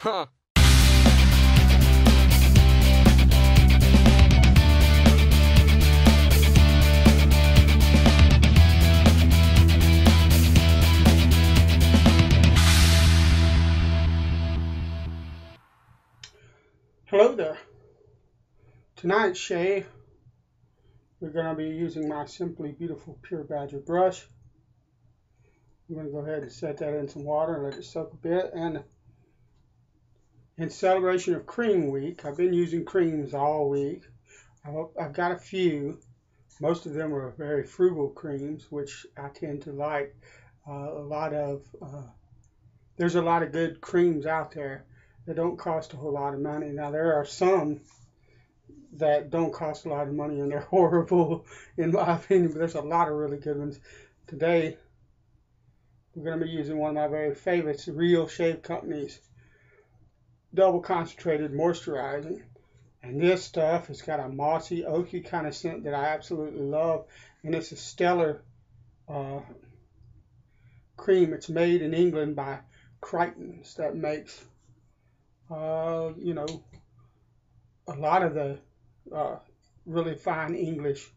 Huh. Hello there. Tonight's shave, we're going to be using my Simply Beautiful Pure Badger brush. I'm going to go ahead and set that in some water and let it soak a bit. And in celebration of Cream Week, I've been using creams all week. I've got a few. Most of them are very frugal creams, which I tend to like. There's a lot of good creams out there that don't cost a whole lot of money. Now, there are some that don't cost a lot of money and they're horrible in my opinion, but there's a lot of really good ones. Today we're going to be using one of my very favorites, Real Shave Company's double concentrated moisturizing, and this stuff has got a mossy oaky kind of scent that I absolutely love, and it's a stellar cream. It's made in England by Crichton's that makes a lot of the really fine English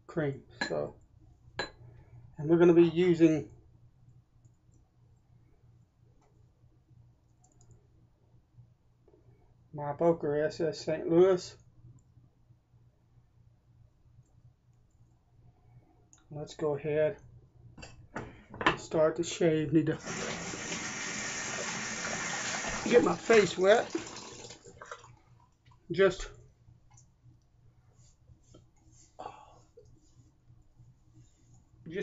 cream. So, and we're going to be using my Boker SS St. Louis. Let's go ahead and start the shave. Need to get my face wet. Just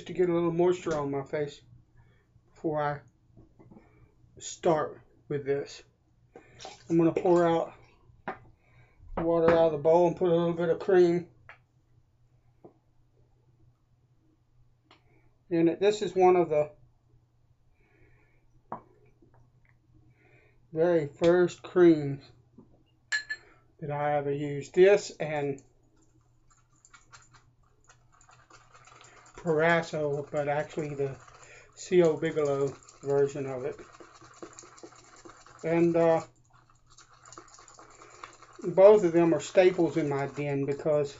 to get a little moisture on my face before I start with this. I'm going to pour out water out of the bowl and put a little bit of cream in it. This is one of the very first creams that I ever used. This and Parasso, but actually the C.O. Bigelow version of it. And both of them are staples in my den because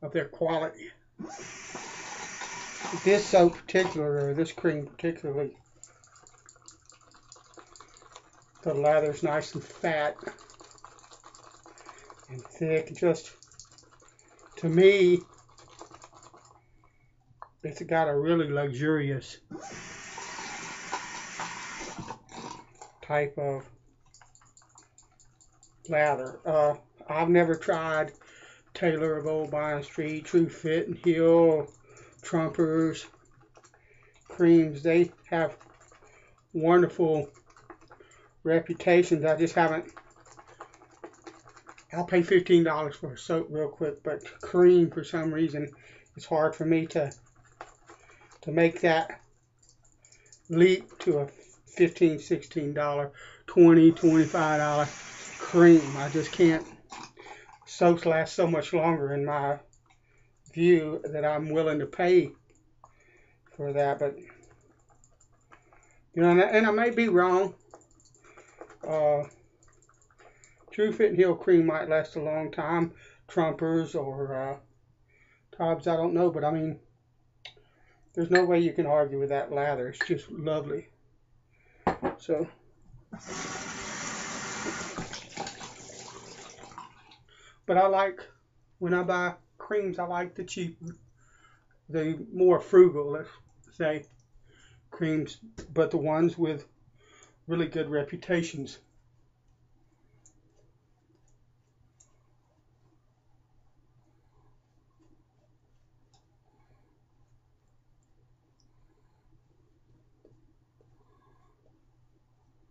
of their quality. This soap particular, or this cream particularly, the lather's nice and fat and thick. Just, to me, it's got a really luxurious type of lather. I've never tried Taylor of Old Bond Street, True Fit and Heal, Trumpers creams. They have wonderful reputations. I just haven't. I'll pay $15 for a soap real quick, but cream, for some reason, it's hard for me to make that leap to a $15, $16, $20, $25 cream. I just can't. Soaps last so much longer in my view that I'm willing to pay for that. But and I may be wrong. True Fit and Heal cream might last a long time. Trumpers or Tubs, I don't know, but I mean, there's no way you can argue with that lather. It's just lovely. So, but I like, when I buy creams, I like the cheaper, the more frugal, let's say, creams, but the ones with really good reputations.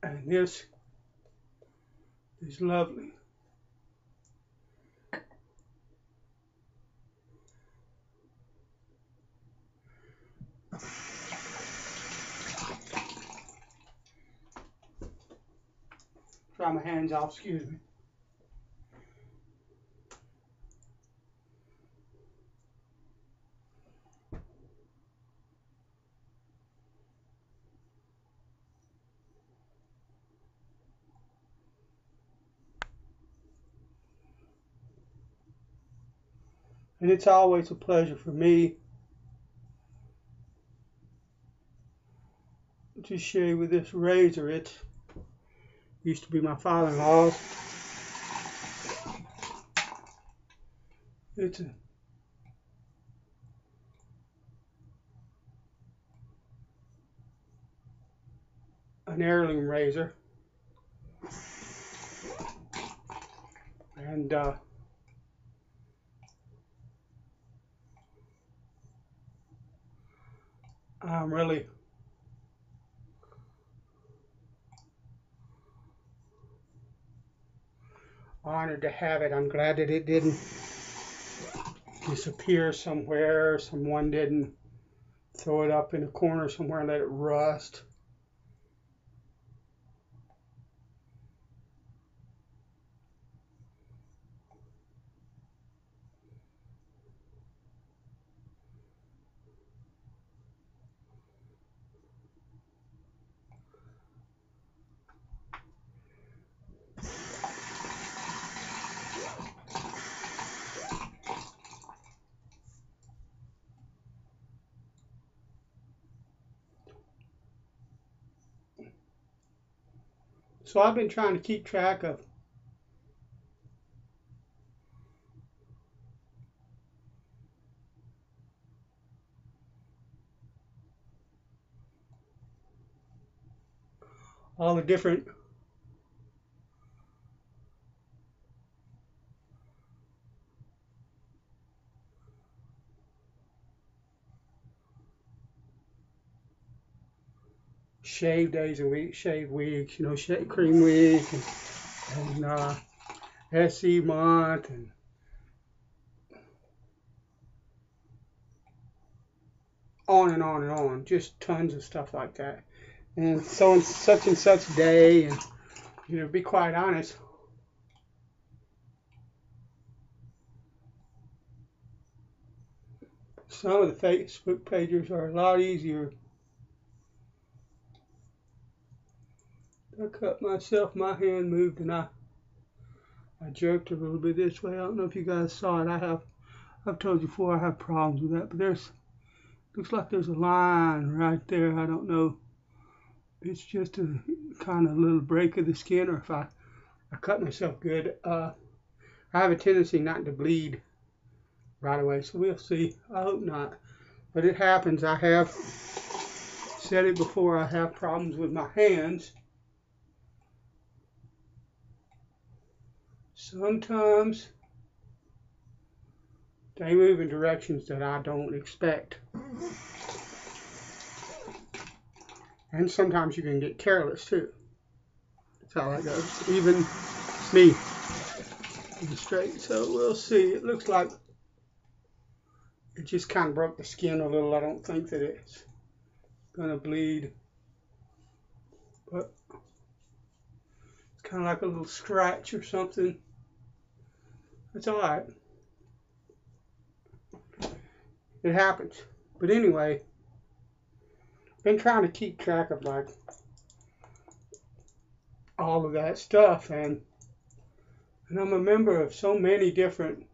And this is lovely. Dry my hands off, excuse me. And it's always a pleasure for me to shave with this razor. It used to be my father-in-law's. It's an heirloom razor. And I'm really honored to have it. I'm glad that it didn't disappear somewhere. Someone didn't throw it up in a corner somewhere and let it rust. So I've been trying to keep track of all the different shave days a week, shave weeks, shave cream week, and SE month, and on and on and on. Just tons of stuff like that. And so on such and such day, and to be quite honest, some of the Facebook pages are a lot easier. I cut myself, my hand moved, and I jerked a little bit this way. I don't know if you guys saw it. I've told you before I have problems with that, but looks like there's a line right there. I don't know. It's just a kind of little break of the skin, or if I cut myself good. I have a tendency not to bleed right away, so we'll see. I hope not, but it happens. I have said it before. I have problems with my hands. Sometimes they move in directions that I don't expect. And sometimes you can get careless too. That's how that goes. Even me. Straight. So we'll see. It looks like it just kind of broke the skin a little. I don't think that it's going to bleed. But it's kind of like a little scratch or something. It's alright. It happens. But anyway, I've been trying to keep track of like all of that stuff, and I'm a member of so many different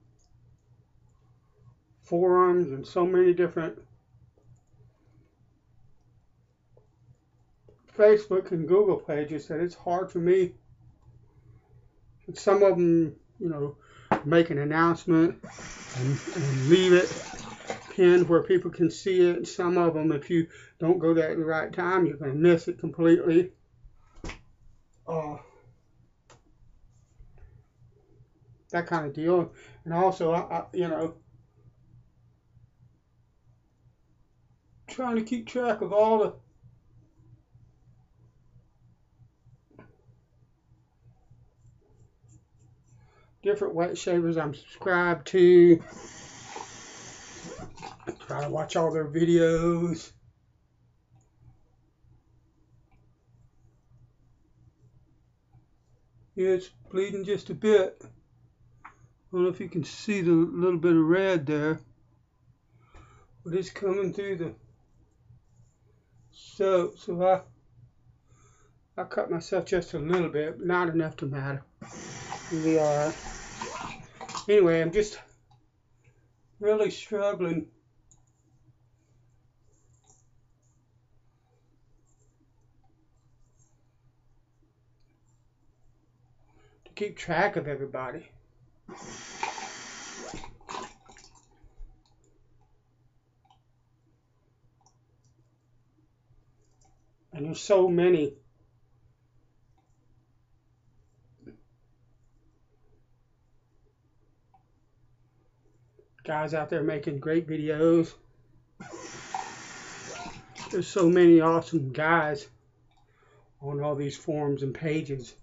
forums and so many different Facebook and Google pages that it's hard for me. And some of them, make an announcement and leave it pinned where people can see it. Some of them, if you don't go there at the right time, you're going to miss it completely. That kind of deal. And also, I trying to keep track of all the different wet shavers I'm subscribed to. I try to watch all their videos. Yeah, it's bleeding just a bit. I don't know if you can see the little bit of red there, but it's coming through the soap. So I cut myself just a little bit, but not enough to matter. We'll be alright. Anyway, I'm just really struggling to keep track of everybody. And there's so many guys out there making great videos. There's so many awesome guys on all these forums and pages.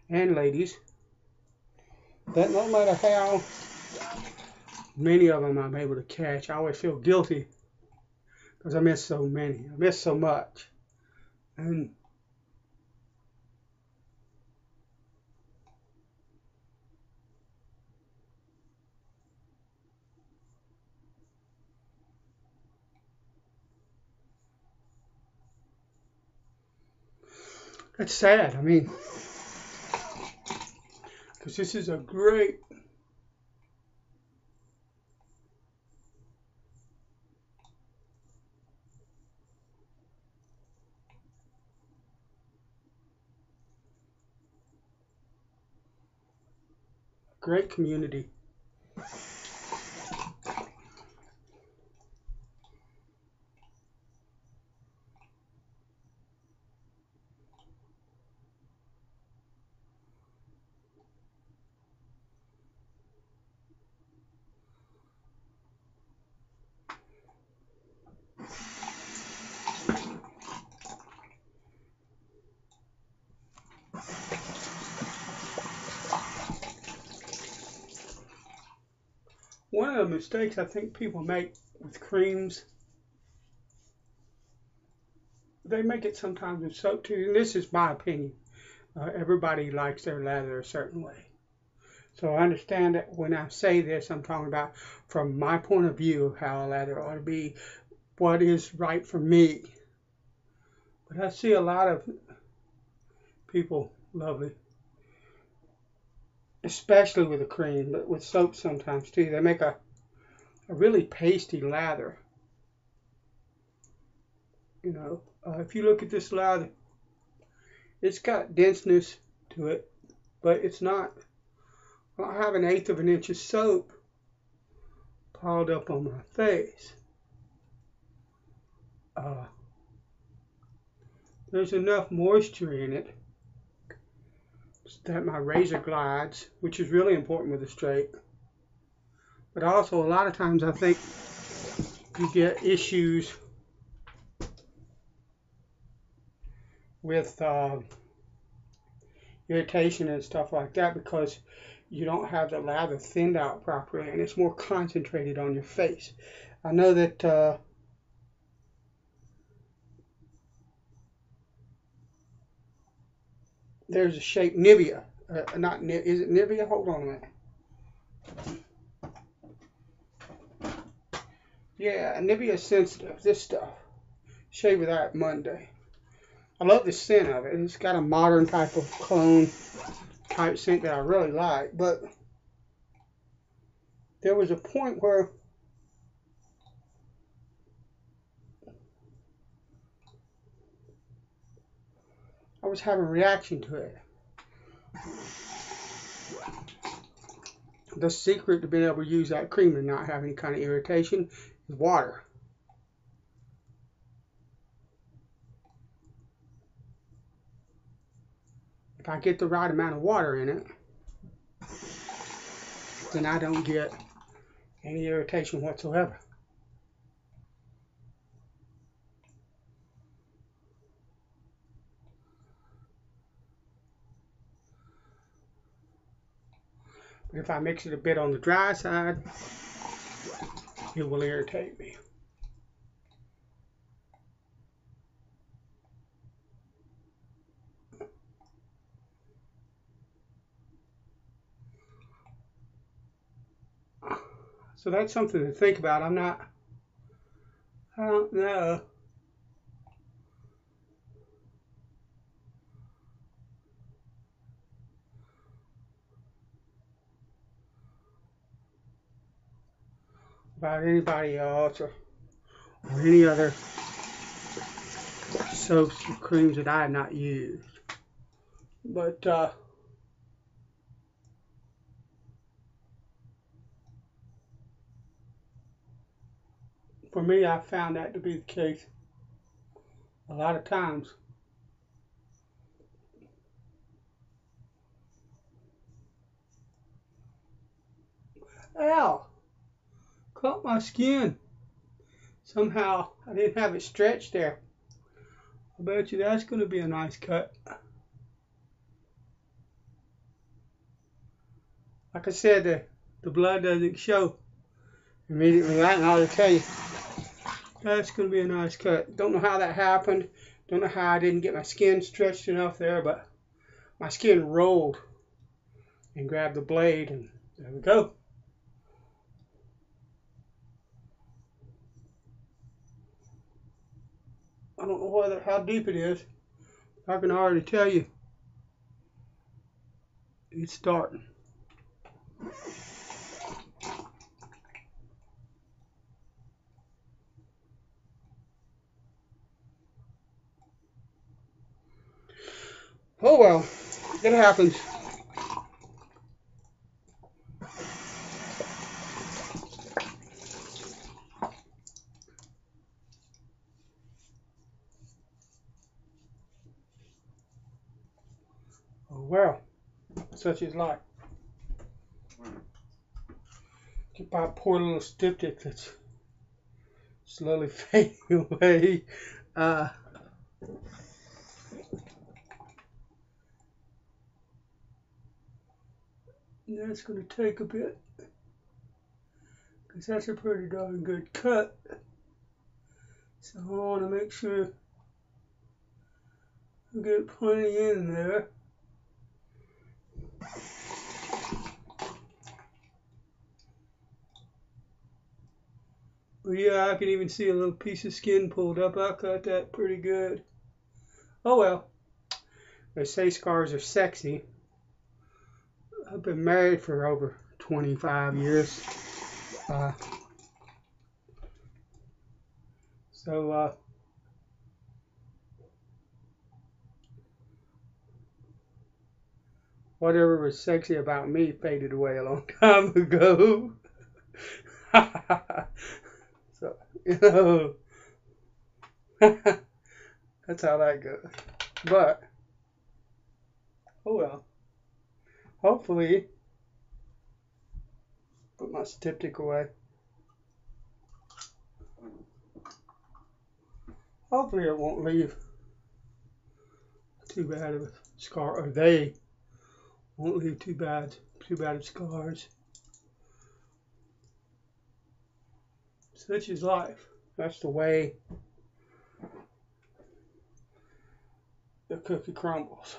And ladies, that no matter how many of them I'm able to catch, I always feel guilty because I miss so many. I miss so much. And it's sad. I mean, because this is a great community. One of the mistakes I think people make with creams, they make it sometimes with soap too, and this is my opinion. Everybody likes their lather a certain way. So I understand that when I say this, I'm talking about from my point of view of how a lather ought to be, what is right for me. But I see a lot of people, lovely, especially with a cream, but with soap sometimes too. They make a really pasty lather. You know, if you look at this lather, it's got denseness to it, but it's not. I don't have 1/8 of an inch of soap piled up on my face. There's enough moisture in it that my razor glides, which is really important with a straight. But also, a lot of times I think you get issues with irritation and stuff like that because you don't have the lather thinned out properly and it's more concentrated on your face. I know that there's a shape, Nivea. Is it Nivea? Hold on a minute. Yeah, Nivea Sensitive, this stuff. Shave with that Monday. I love the scent of it. It's got a modern type of cologne type scent that I really like. But there was a point where I was having a reaction to it. The secret to being able to use that cream and not have any kind of irritation is water. If I get the right amount of water in it, then I don't get any irritation whatsoever. But if I mix it a bit on the dry side, it will irritate me. So that's something to think about. I'm not I don't know. About anybody else or any other soaps and creams that I have not used. But for me, I found that to be the case a lot of times. Ow! Caught my skin. Somehow I didn't have it stretched there. I bet you that's going to be a nice cut. Like I said, the blood doesn't show immediately. Right now, I'll tell you, that's going to be a nice cut. Don't know how that happened. Don't know how I didn't get my skin stretched enough there, but my skin rolled and grabbed the blade, and there we go. I don't know how deep it is. I can already tell you it's starting. Oh well, it happens. Oh well, such is life. Get by poor little styptic that's slowly fading away. That's going to take a bit, because that's a pretty darn good cut. So I want to make sure I get plenty in there. But yeah, I can even see a little piece of skin pulled up. I cut that pretty good. Oh well. They say scars are sexy. I've been married for over 25 years. Whatever was sexy about me faded away a long time ago. So, that's how that goes. But, oh well. Hopefully, put my styptic away. Hopefully it won't leave too bad of a scar, or they won't leave too bad of scars. Such is life. That's the way the cookie crumbles.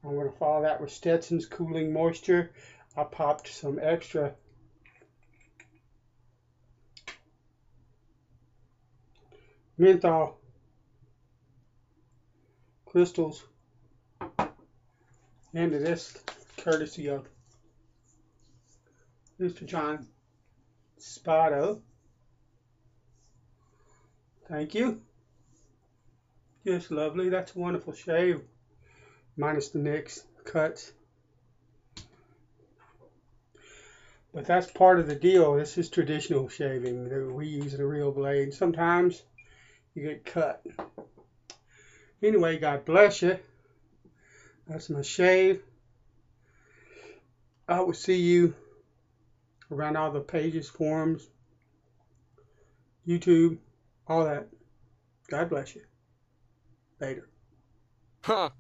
I'm going to follow that with Stetson's Cooling Moisture. I popped some extra menthol crystals into this, courtesy of Mr. John Spotto. Thank you. Just lovely. That's a wonderful shave. Minus the nicks, cuts. But that's part of the deal. This is traditional shaving. We use the real blade. Sometimes you get cut. Anyway, God bless you. That's my shave. I will see you around all the pages, forums, YouTube, all that. God bless you. Later. Huh.